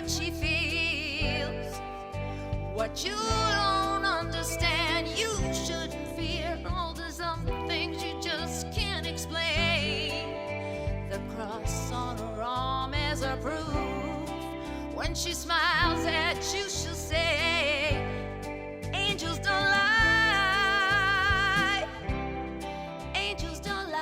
what she feels. What you don't understand, you shouldn't fear. All the some things you just can't explain. The cross on her arm is a proof. When she smiles at you, she'll say, angels don't lie. Angels don't lie.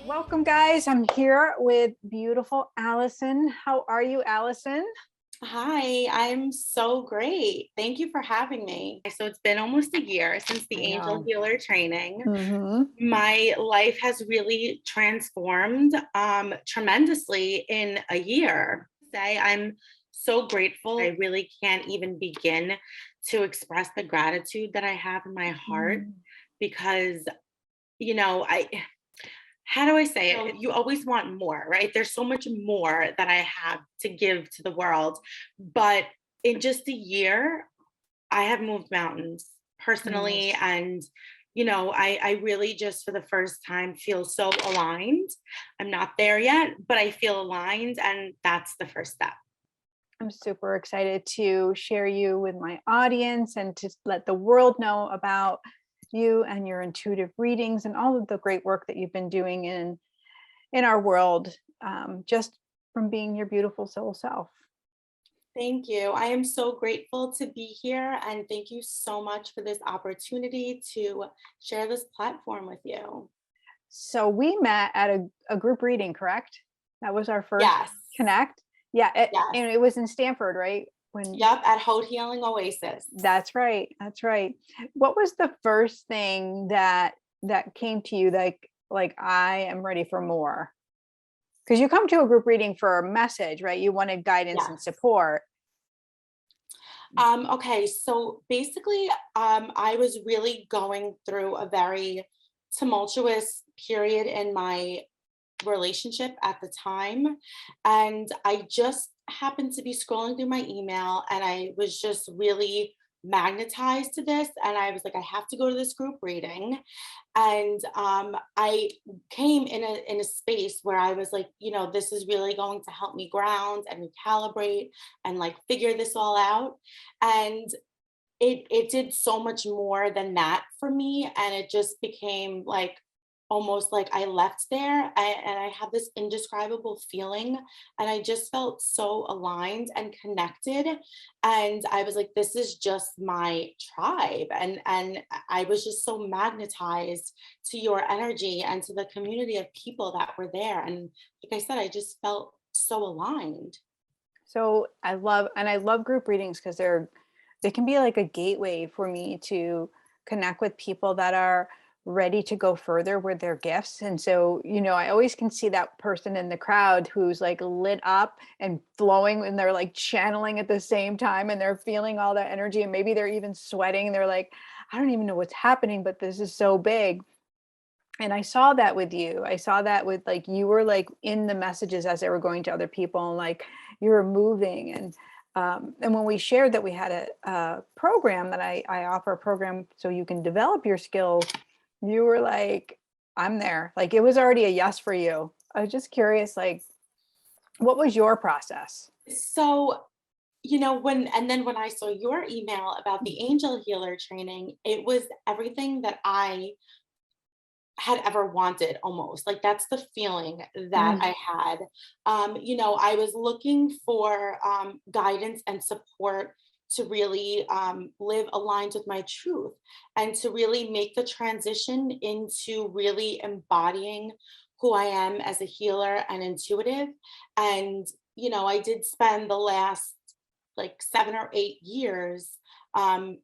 Welcome, guys. I'm here with beautiful Allison. How are you, Allison? Hi, I'm so great. Thank you for having me. So it's been almost a year since the Angel Healer training. Mm-hmm. My life has really transformed tremendously in a year. I'm so grateful. I really can't even begin to express the gratitude that I have in my heart because, how do I say it? You always want more, right? There's so much more that I have to give to the world. But in just a year, I have moved mountains personally. Nice. And, I really just for the first time feel so aligned. I'm not there yet, but I feel aligned. And that's the first step. I'm super excited to share you with my audience and to let the world know about you and your intuitive readings and all of the great work that you've been doing in our world, just from being your beautiful soul self. Thank you. I am so grateful to be here, and thank you so much for this opportunity to share this platform with you. So we met at a group reading, correct? That was our first connect. Yeah, and it was in Stanford, right? Yep, at Haute Healing Oasis. That's right. That's right. What was the first thing that came to you like I am ready for more? Because you come to a group reading for a message, right? You wanted guidance and support. Okay, so basically, I was really going through a very tumultuous period in my relationship at the time, and I just happened to be scrolling through my email, and I was just really magnetized to this, and I was like, I have to go to this group reading. And I came in a space where I was like, this is really going to help me ground and recalibrate and like figure this all out. And it did so much more than that for me, and it just became like almost like I left there and I had this indescribable feeling, and I just felt so aligned and connected, and I was like, this is just my tribe, and I was just so magnetized to your energy and to the community of people that were there, and like I said, I just felt so aligned. So I love group readings because they can be like a gateway for me to connect with people that are ready to go further with their gifts. And so, I always can see that person in the crowd who's like lit up and flowing, and they're like channeling at the same time, and they're feeling all that energy, and maybe they're even sweating, and they're like, I don't even know what's happening, but this is so big. And I saw that with you. I saw that with like, you were like in the messages as they were going to other people, and like you were moving. And when we shared that we had a program that I offer a program so you can develop your skills, you were like, I'm there. Like it was already a yes for you. I was just curious, like, what was your process? So, when I saw your email about the Angel Healer training, it was everything that I had ever wanted, almost like that's the feeling that I had. I was looking for guidance and support to really live aligned with my truth and to really make the transition into really embodying who I am as a healer and intuitive. And, I did spend the last like 7 or 8 years, I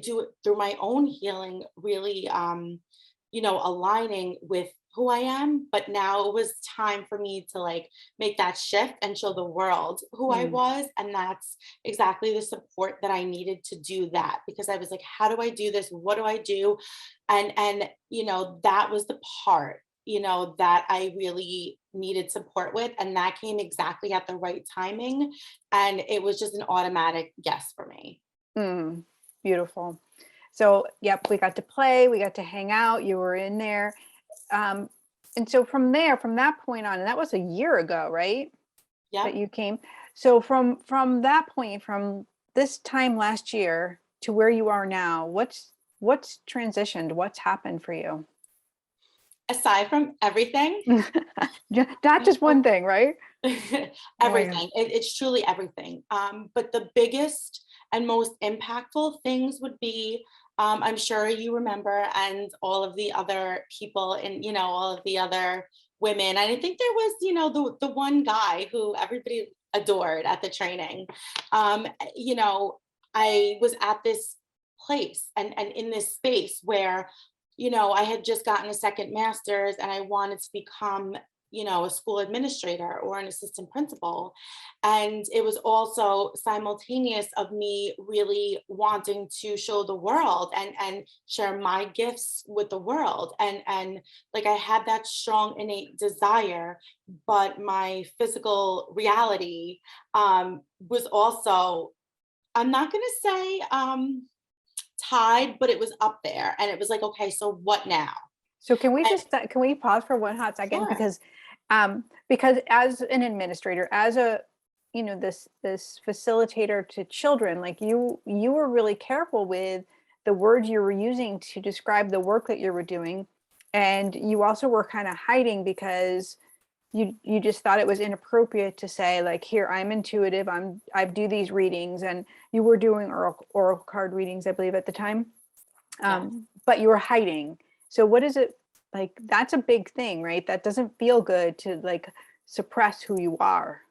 do it through my own healing, really, aligning with who I am. But now it was time for me to like make that shift and show the world who I was. And that's exactly the support that I needed to do that, because I was like, how do I do this? What do I do? And that was the part, that I really needed support with. And that came exactly at the right timing. And it was just an automatic yes for me. Beautiful. So, yep, we got to play, we got to hang out, you were in there. And so from that point on, and that was a year ago, right? that Yep. you came. So from that point, from this time last year to where you are now, what's transitioned? What's happened for you? Aside from everything, Not just one thing, right? Oh my God. everything. It's truly everything. But the biggest and most impactful things would be, I'm sure you remember, and all of the other people, and all of the other women. And I think there was, the one guy who everybody adored at the training. Um, you know, I was at this place and in this space where, I had just gotten a second master's and I wanted to become, a school administrator or an assistant principal. And it was also simultaneous of me really wanting to show the world and share my gifts with the world. And like I had that strong innate desire, but my physical reality was also, I'm not going to say tied, but it was up there. And it was like, okay, so what now? So can we And just can we pause for one hot second, sure. because as an administrator, as a this facilitator to children, like you were really careful with the words you were using to describe the work that you were doing, and you also were kind of hiding because you just thought it was inappropriate to say, like, here, I'm intuitive, I do these readings, and you were doing oral card readings, I believe, at the time. Yeah. But you were hiding. So what is it like? That's a big thing, right? That doesn't feel good to like suppress who you are.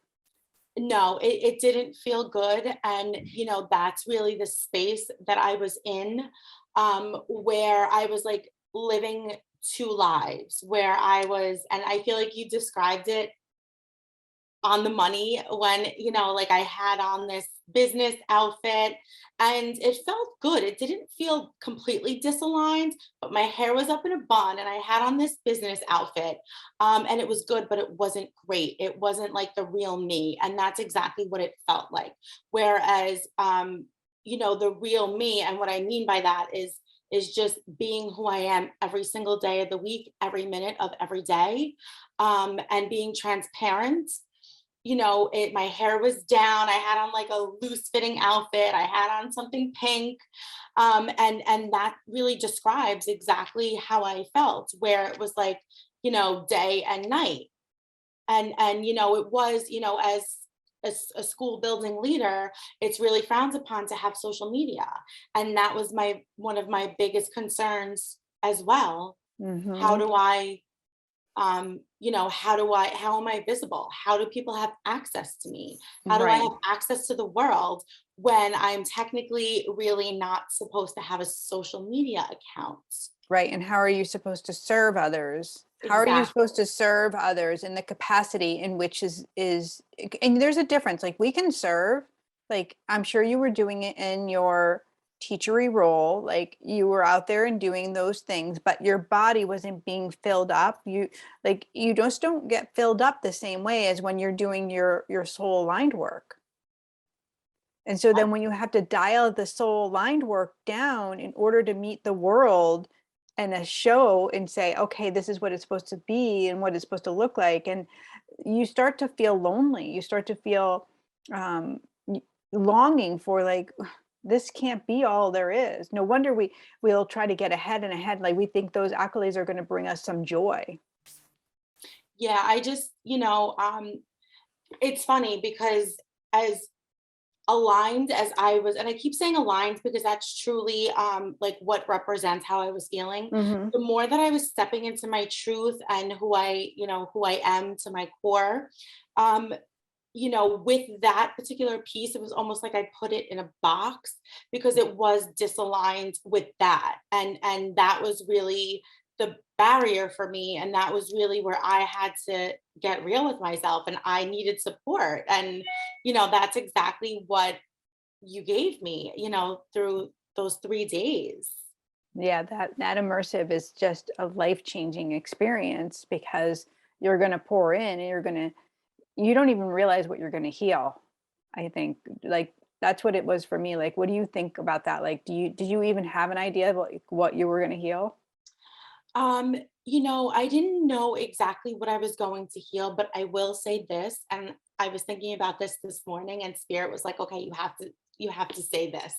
No, it didn't feel good. And, that's really the space that I was in, where I was like living two lives, where I was, and I feel like you described it on the money when, like I had on this business outfit and it felt good. It didn't feel completely disaligned, but my hair was up in a bun and I had on this business outfit. And it was good, but it wasn't great. It wasn't like the real me. And that's exactly what it felt like. Whereas, the real me, and what I mean by that is just being who I am every single day of the week, every minute of every day, and being transparent. My hair was down, I had on like a loose fitting outfit, I had on something pink, and that really describes exactly how I felt, where it was like, day and night. And it was, as a school building leader, it's really frowned upon to have social media, and that was my one of my biggest concerns as well. How Hmm. do I how am I visible? How do people have access to me? How do I Right. have access to the world when I'm technically really not supposed to have a social media account? Right. And how are you supposed to serve others? How are you supposed Exactly. to serve others in the capacity in which and there's a difference. Like we can serve, like I'm sure you were doing it in your teachery role, like you were out there and doing those things, but your body wasn't being filled up. You just don't get filled up the same way as when you're doing your soul aligned work. And so Yep. then when you have to dial the soul aligned work down in order to meet the world and a show and say, okay, this is what it's supposed to be and what it's supposed to look like. And you start to feel lonely. You start to feel um, longing for like, this can't be all there is. No wonder we'll try to get ahead and ahead. Like we think those accolades are going to bring us some joy. Yeah, I just, it's funny because as aligned as I was, and I keep saying aligned because that's truly like what represents how I was feeling. Hmm. The more that I was stepping into my truth and who I am to my core, um, with that particular piece, it was almost like I put it in a box because it was disaligned with that. And that was really the barrier for me. And that was really where I had to get real with myself and I needed support. And, that's exactly what you gave me, through those 3 days. Yeah, that immersive is just a life-changing experience because you're going to pour in and you don't even realize what you're going to heal. I think like that's what it was for me. Like, what do you think about that? Like, did you even have an idea of like what you were going to heal? I didn't know exactly what I was going to heal, but I will say this, and I was thinking about this morning, and spirit was like, okay, you have to say this.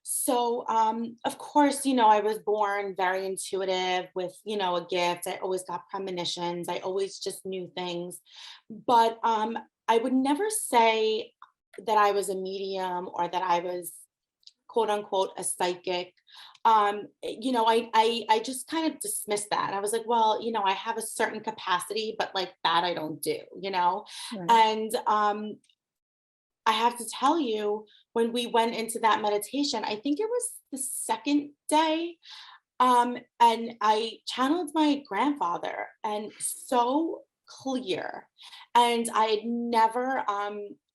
So, of course, I was born very intuitive with, a gift. I always got premonitions. I always just knew things. But I would never say that I was a medium or that I was quote unquote a psychic. I just kind of dismissed that. I was like, well, I have a certain capacity, but like that I don't do. Right. And I have to tell you, when we went into that meditation, I think it was the second day, and I channeled my grandfather, and so clear. And I had never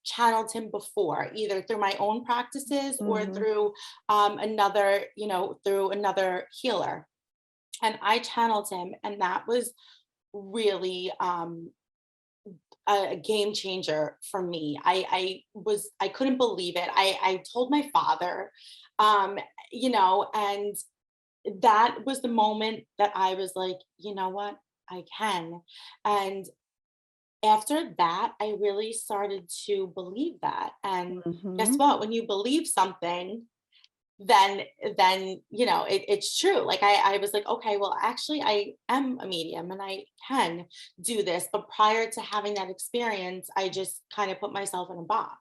channeled him before, either through my own practices or Hmm. through through another healer. And I channeled him, and that was really a game changer for me. I couldn't believe it. I told my father, um, and that was the moment that I was like, you know what? I can. And after that, I really started to believe that. And guess Hmm. what? When you believe something, then it's true. Like I was like, okay, well, actually I am a medium and I can do this. But prior to having that experience, I just kind of put myself in a box.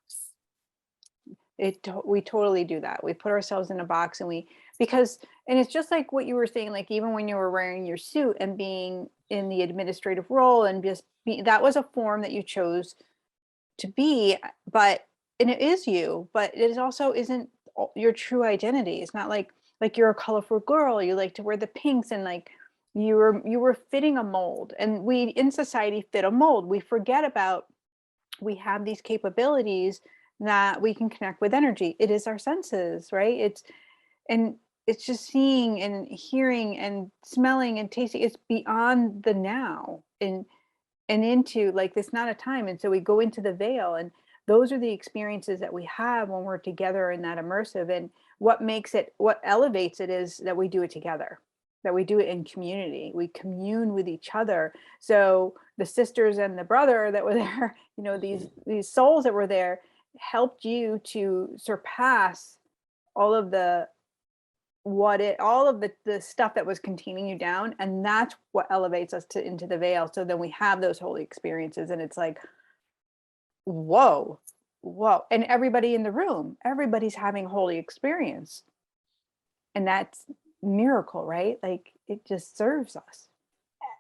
We totally do that. We put ourselves in a box, and because, and it's just like what you were saying, like even when you were wearing your suit and being in the administrative role and that was a form that you chose to be, but, and it is you, but it is also isn't your true identity. It's not like you're a colorful girl, you like to wear the pinks, and like you were fitting a mold, and we in society fit a mold. We forget about, we have these capabilities that we can connect with energy. It is our senses, right? And it's just seeing and hearing and smelling and tasting. It's beyond the now, and into like this not a time. And so we go into the veil, and those are the experiences that we have when we're together in that immersive. And what elevates it is that we do it together, that we do it in community, we commune with each other. So the sisters and the brother that were there, these souls that were there, helped you to surpass all of the stuff that was containing you down, and that's what elevates us to into the veil. So then we have those holy experiences, and it's like, whoa, whoa. And everybody in the room, everybody's having a holy experience, and that's miracle, right? Like it just serves us.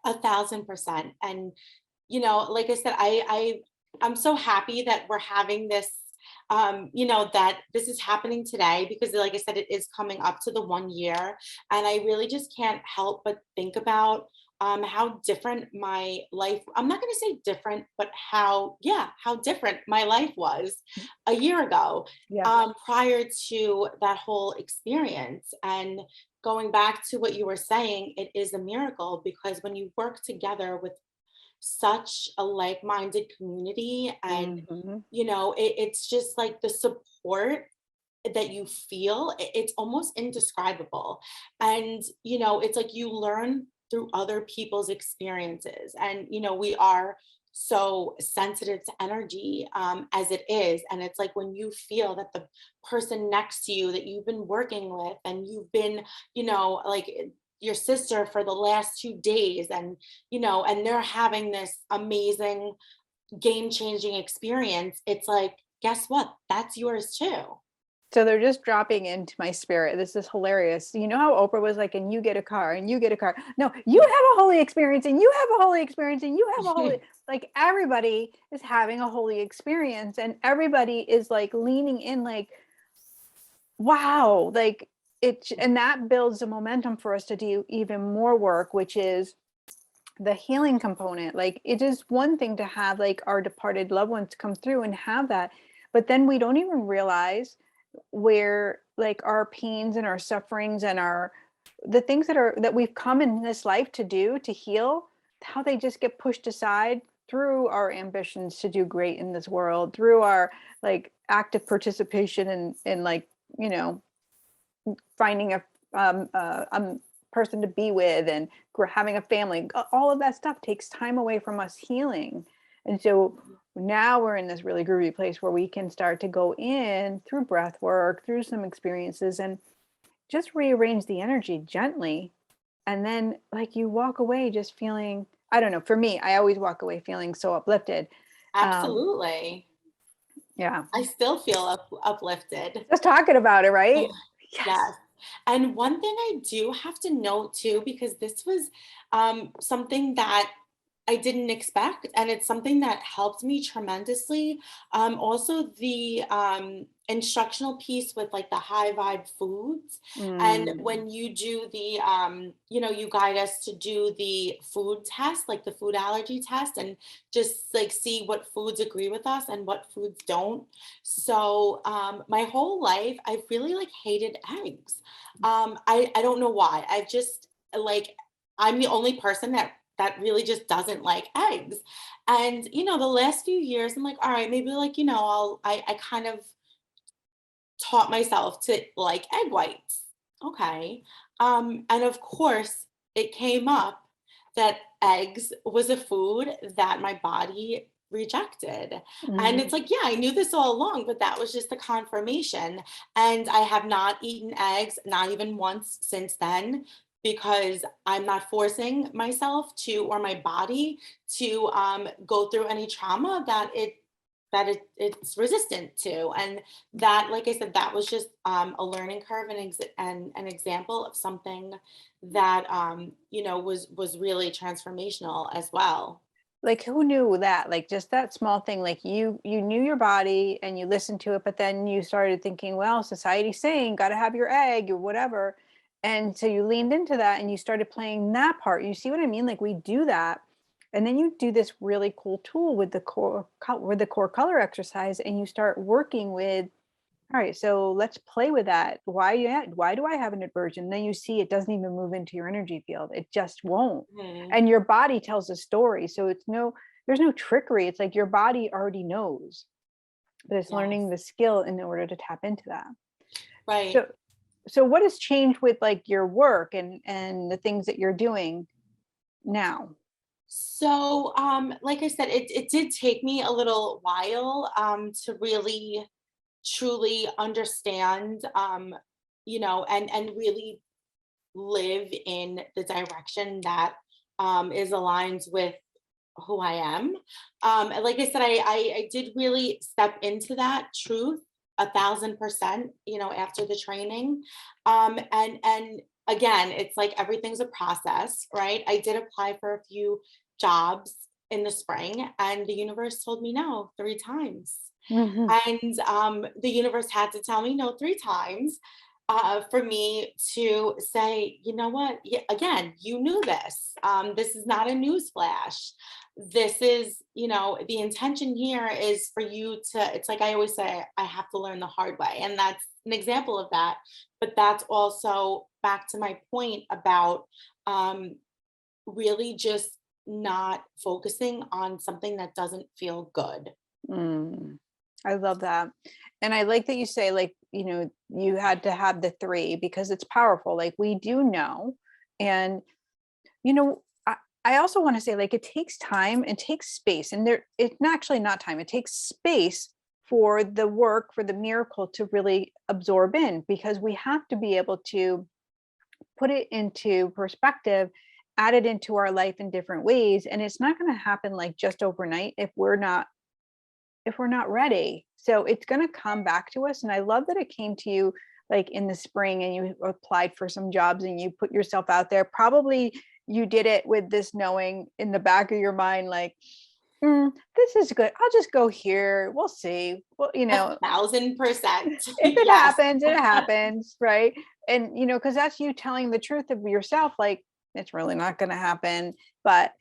1,000%. And like I said, I'm so happy that we're having this, that this is happening today, because like I said, it is coming up to the 1 year. And I really just can't help but think about how different my life, I'm not going to say different, but how different my life was a year ago, Yeah. prior to that whole experience. And going back to what you were saying, it is a miracle, because when you work together with such a like-minded community, and Hmm. it's just like the support that you feel, it's almost indescribable. And it's like you learn through other people's experiences. And we are so sensitive to energy, as it is. And it's like when you feel that the person next to you that you've been working with, and you've been, like your sister for the last 2 days, and and they're having this amazing game changing experience, it's like, guess what, that's yours too. So they're just dropping into my spirit. This is hilarious. You know how Oprah was like, and you get a car, and you get a car. No, you have a holy experience, and you have a holy experience, and you have a holy, like everybody is having a holy experience, and everybody is like leaning in, like, wow, like and that builds a momentum for us to do even more work, which is the healing component. Like it is one thing to have like our departed loved ones come through and have that, but then we don't even realize where like our pains and our sufferings and the things that we've come in this life to do to heal, how they just get pushed aside through our ambitions to do great in this world, through our like active participation in like, you know, finding a person to be with, and having a family, all of that stuff takes time away from us healing. And so now we're in this really groovy place where we can start to go in through breath work, through some experiences, and just rearrange the energy gently. And then like you walk away just feeling, I don't know, for me, I always walk away feeling so uplifted. Um, Absolutely. yeah. I still feel uplifted. Just talking about it, right? Yes. Yes. And one thing I do have to note too, because this was something that I didn't expect, and it's something that helped me tremendously. Also, the instructional piece with like the high vibe foods, and Mm, when you do the, you guide us to do the food test, like the food allergy test, and just like see what foods agree with us and what foods don't. So, my whole life, I've really like hated eggs. I don't know why. I've just like, I'm the only person that really just doesn't like eggs. And the last few years, I'm like, all right, maybe like, I kind of taught myself to like egg whites. Okay. And of course, it came up that eggs was a food that my body rejected. And mm. it's like, yeah, I knew this all along, but that was just the confirmation. And I have not eaten eggs, not even once since then, because I'm not forcing myself to, or my body to, go through any trauma it's resistant to. And that, like I said, that was just a learning curve, and an example of something that was really transformational as well. Like who knew that? Like just that small thing, like you knew your body and you listened to it, but then you started thinking, well, society's saying gotta have your egg or whatever. And so you leaned into that and you started playing that part. You see what I mean? Like we do that. And then you do this really cool tool with the with the core color exercise, and you start working with, all right, so let's play with that. Why do I have an aversion? Then you see it doesn't even move into your energy field. It just won't. Mhm. And your body tells a story. So there's no trickery. It's like your body already knows, but it's learning Yes. the skill in order to tap into that. Right. So so what has changed with like your work and the things that you're doing now? So, like I said, it did take me a little while to really truly understand, and really live in the direction that is aligned with who I am. And like I said, I did really step into that truth 1,000%, after the training. And again, it's like everything's a process, right? I did apply for a few jobs in the spring, and the universe told me no 3 times. Mhm. And the universe had to tell me no 3 times for me to say, you know what? Yeah, again, you knew this. This is not a news flash. This is, the intention here is for you to, it's like I always say, I have to learn the hard way. And that's an example of that. But that's also back to my point about um, really just not focusing on something that doesn't feel good. Mm, I love that. And I like that you say, like, you had to have the three because it's powerful. Like, we do know. And, I also want to say, like, it takes time and takes space. And it's actually not time, it takes space for the work, for the miracle to really absorb in, because we have to be able to put it into perspective, add it into our life in different ways. And it's not going to happen like just overnight if we're not ready. So it's going to come back to us. And I love that it came to you like in the spring and you applied for some jobs and you put yourself out there. Probably you did it with this knowing in the back of your mind, like, this is good. I'll just go here. We'll see. Well, 1,000%. if it Yes. happens, it happens. Right. And, because that's you telling the truth of yourself, like, it's really not going to happen. But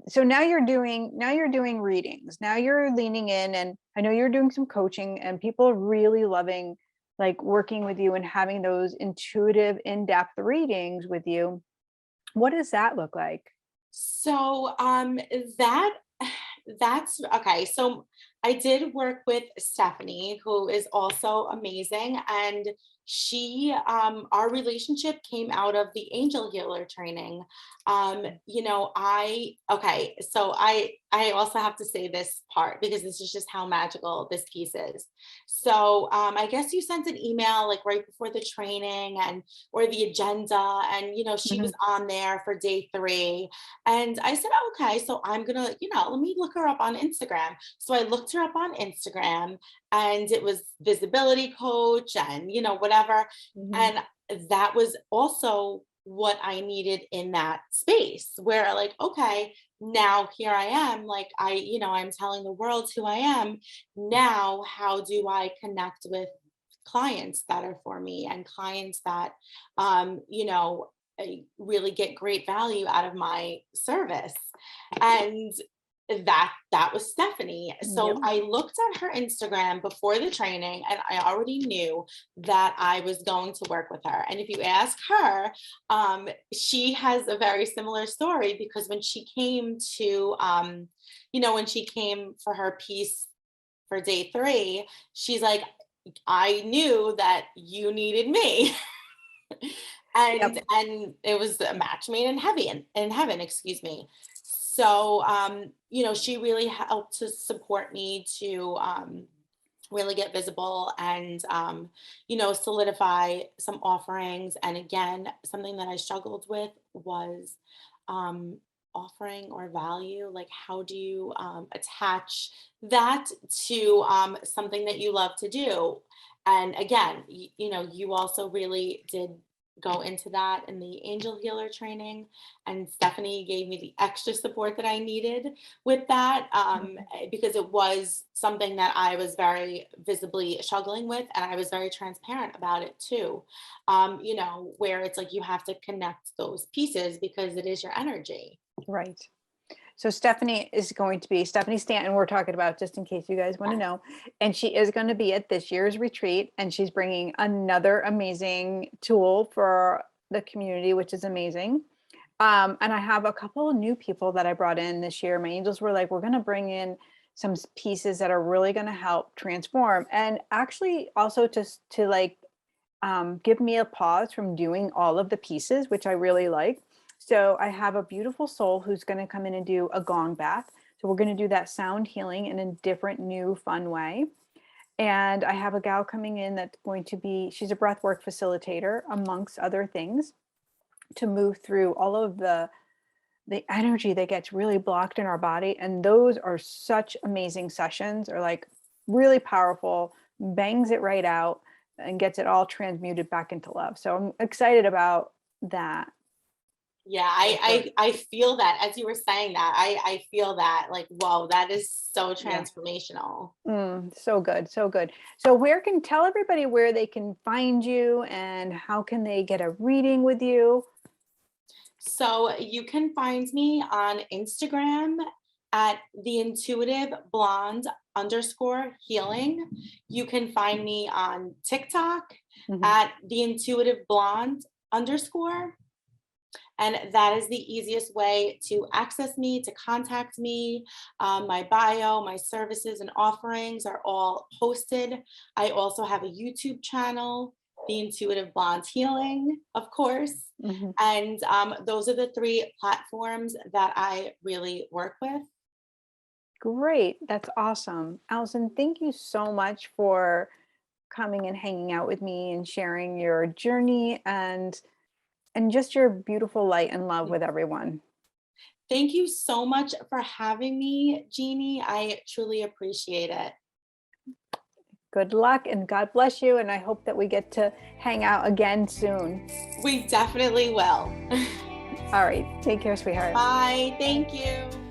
so now you're doing readings, now you're leaning in, and I know you're doing some coaching, and people are really loving like working with you and having those intuitive in-depth readings with you. What does that look like? So that that's okay. So I did work with Stephanie, who is also amazing, and our relationship came out of the angel healer training. Okay, so I also have to say this part because this is just how magical this piece is. So I guess you sent an email like right before the training or the agenda, and she was on there for day 3, and I said, okay, so I'm gonna, let me look her up on Instagram. So I looked her up on Instagram, and it was visibility coach and whatever. Mhm. And that was also what I needed in that space where, like, okay, now here I am, like, I'm telling the world who I am. Now how do I connect with clients that are for me, and clients that really get great value out of my service? And that was Stephanie. Yep. So I looked at her Instagram before the training, and I already knew that I was going to work with her. And if you ask her, she has a very similar story, because when she came to when she came for her piece for day 3, she's like, I knew that you needed me. and Yep. and it was a match made in heaven, excuse me. So she really helped to support me to really get visible, and solidify some offerings. And again, something that I struggled with was um offering or value. Like, how do you attach that to something that you love to do? And again, you also really did go into that in the angel healer training, and Stephanie gave me the extra support that I needed with that, because it was something that I was very visibly struggling with, and I was very transparent about it too. Where it's like you have to connect those pieces because it is your energy. Right. So Stephanie is going to be Stephanie Stanton, we're talking about, just in case you guys want to Yes. know. And she is going to be at this year's retreat, and she's bringing another amazing tool for the community, which is amazing. And I have a couple of new people that I brought in this year. My angels were like, we're going to bring in some pieces that are really going to help transform, and actually also to like give me a pause from doing all of the pieces, which I really like. So I have a beautiful soul who's going to come in and do a gong bath. So we're going to do that sound healing in a different, new, fun way. And I have a gal coming in that's going to be, she's a breathwork facilitator, amongst other things, to move through all of the energy that gets really blocked in our body. And those are such amazing sessions, are like really powerful, bangs it right out and gets it all transmuted back into love. So I'm excited about that. Yeah, Also. I feel that as you were saying that, I feel that, like, whoa, that is so Yeah. transformational. So good. So good. So tell everybody where they can find you and how can they get a reading with you? So you can find me on Instagram at the intuitive blonde underscore healing. You can find me on TikTok Mhm. at the intuitive blonde underscore. And that is the easiest way to access me, to contact me. My bio, my services and offerings are all posted. I also have a YouTube channel, The Intuitive Blonde Healing, of course. Mhm. And those are the 3 platforms that I really work with. Great. That's awesome. Allison, thank you so much for coming and hanging out with me and sharing your journey and just your beautiful light and love with everyone. Thank you so much for having me, Jeannie. I truly appreciate it. Good luck and God bless you. And I hope that we get to hang out again soon. We definitely will. All right. Take care, sweetheart. Bye. Thank you.